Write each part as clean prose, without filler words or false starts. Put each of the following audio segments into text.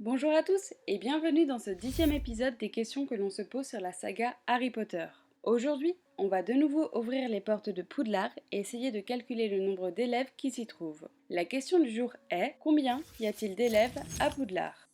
Bonjour à tous et bienvenue dans ce 10e épisode des questions que l'on se pose sur la saga Harry Potter. Aujourd'hui, on va de nouveau ouvrir les portes de Poudlard et essayer de calculer le nombre d'élèves qui s'y trouvent. La question du jour est: combien y a-t-il d'élèves à Poudlard?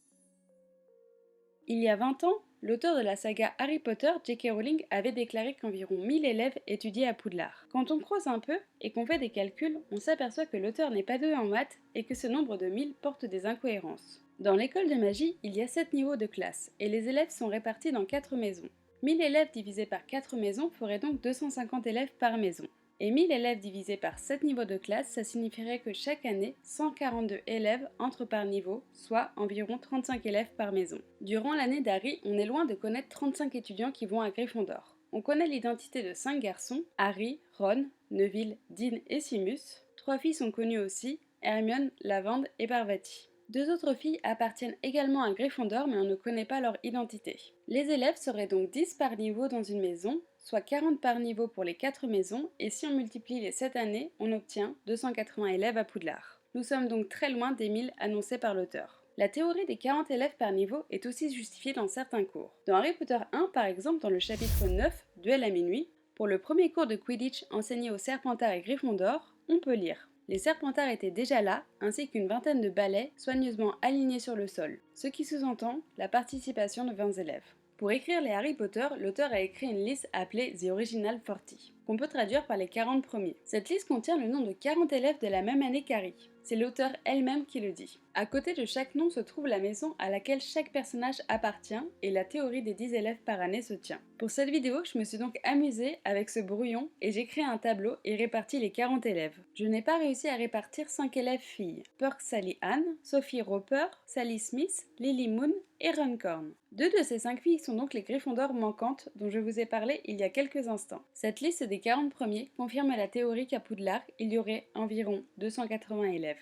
Il y a 20 ans, l'auteur de la saga Harry Potter, J.K. Rowling, avait déclaré qu'environ 1000 élèves étudiaient à Poudlard. Quand on creuse un peu et qu'on fait des calculs, on s'aperçoit que l'auteur n'est pas doué en maths et que ce nombre de 1000 porte des incohérences. Dans l'école de magie, il y a 7 niveaux de classe et les élèves sont répartis dans 4 maisons. 1000 élèves divisés par 4 maisons ferait donc 250 élèves par maison. Et 1000 élèves divisés par 7 niveaux de classe, ça signifierait que chaque année, 142 élèves entrent par niveau, soit environ 35 élèves par maison. Durant l'année d'Harry, on est loin de connaître 35 étudiants qui vont à Gryffondor. On connaît l'identité de 5 garçons, Harry, Ron, Neville, Dean et Seamus. 3 filles sont connues aussi, Hermione, Lavande et Parvati. 2 autres filles appartiennent également à Gryffondor mais on ne connaît pas leur identité. Les élèves seraient donc 10 par niveau dans une maison, soit 40 par niveau pour les 4 maisons, et si on multiplie les 7 années, on obtient 280 élèves à Poudlard. Nous sommes donc très loin des 1000 annoncés par l'auteur. La théorie des 40 élèves par niveau est aussi justifiée dans certains cours. Dans Harry Potter 1 par exemple, dans le chapitre 9, Duel à minuit, pour le premier cours de Quidditch enseigné aux Serpentards et Gryffondor, on peut lire: les Serpentards étaient déjà là, ainsi qu'une vingtaine de balais soigneusement alignés sur le sol, ce qui sous-entend la participation de 20 élèves. Pour écrire les Harry Potter, l'auteur a écrit une liste appelée The Original 40, qu'on peut traduire par les 40 premiers. Cette liste contient le nom de 40 élèves de la même année qu'Harry. C'est l'auteur elle-même qui le dit. À côté de chaque nom se trouve la maison à laquelle chaque personnage appartient et la théorie des 10 élèves par année se tient. Pour cette vidéo, je me suis donc amusée avec ce brouillon et j'ai créé un tableau et réparti les 40 élèves. Je n'ai pas réussi à répartir 5 élèves filles: Perk Sally Ann, Sophie Roper, Sally Smith, Lily Moon et Runcorn. 2 de ces 5 filles sont donc les Gryffondors manquantes dont je vous ai parlé il y a quelques instants. Cette liste des 40 premiers confirme la théorie qu'à Poudlard, il y aurait environ 280 élèves.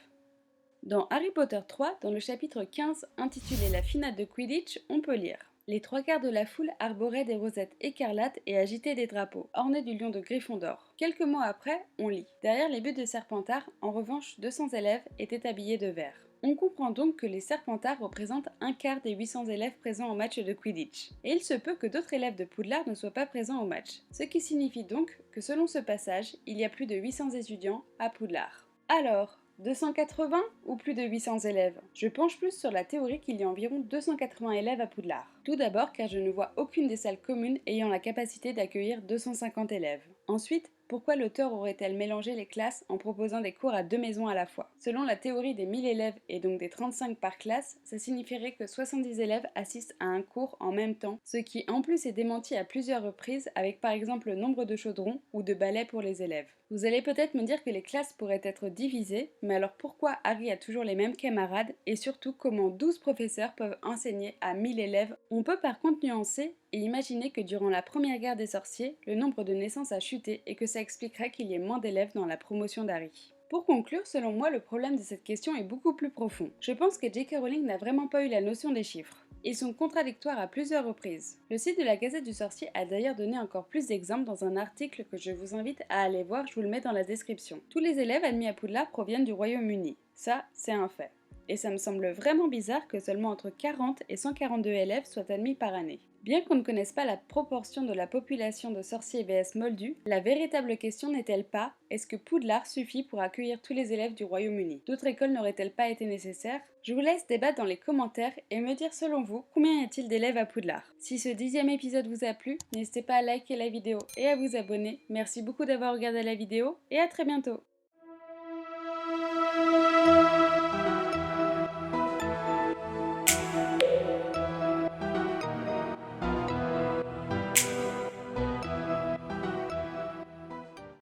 Dans Harry Potter 3, dans le chapitre 15 intitulé La finale de Quidditch, on peut lire: les 3 quarts de la foule arboraient des rosettes écarlates et agitaient des drapeaux, ornés du lion de Gryffondor. Quelques mots après, on lit: derrière les buts de Serpentard, en revanche, 200 élèves étaient habillés de vert. On comprend donc que les Serpentards représentent un quart des 800 élèves présents au match de Quidditch. Et il se peut que d'autres élèves de Poudlard ne soient pas présents au match. Ce qui signifie donc que selon ce passage, il y a plus de 800 étudiants à Poudlard. Alors, 280 ou plus de 800 élèves? Je penche plus sur la théorie qu'il y a environ 280 élèves à Poudlard. Tout d'abord car je ne vois aucune des salles communes ayant la capacité d'accueillir 250 élèves. Ensuite, pourquoi l'auteur aurait-elle mélangé les classes en proposant des cours à 2 maisons à la fois? Selon la théorie des 1000 élèves et donc des 35 par classe, ça signifierait que 70 élèves assistent à un cours en même temps, ce qui en plus est démenti à plusieurs reprises avec par exemple le nombre de chaudrons ou de balais pour les élèves. Vous allez peut-être me dire que les classes pourraient être divisées, mais alors pourquoi Harry a toujours les mêmes camarades et surtout comment 12 professeurs peuvent enseigner à 1000 élèves? On peut par contre nuancer et imaginer que durant la première guerre des sorciers, le nombre de naissances a chuté et que ça expliquerait qu'il y ait moins d'élèves dans la promotion d'Harry. Pour conclure, selon moi, le problème de cette question est beaucoup plus profond. Je pense que J.K. Rowling n'a vraiment pas eu la notion des chiffres. Ils sont contradictoires à plusieurs reprises. Le site de la Gazette du Sorcier a d'ailleurs donné encore plus d'exemples dans un article que je vous invite à aller voir, je vous le mets dans la description. Tous les élèves admis à Poudlard proviennent du Royaume-Uni. Ça, c'est un fait. Et ça me semble vraiment bizarre que seulement entre 40 et 142 élèves soient admis par année. Bien qu'on ne connaisse pas la proportion de la population de sorciers vs Moldus, la véritable question n'est-elle pas: est-ce que Poudlard suffit pour accueillir tous les élèves du Royaume-Uni? D'autres écoles n'auraient-elles pas été nécessaires? Je vous laisse débattre dans les commentaires et me dire selon vous combien y a-t-il d'élèves à Poudlard. Si ce 10e épisode vous a plu, n'hésitez pas à liker la vidéo et à vous abonner. Merci beaucoup d'avoir regardé la vidéo et à très bientôt.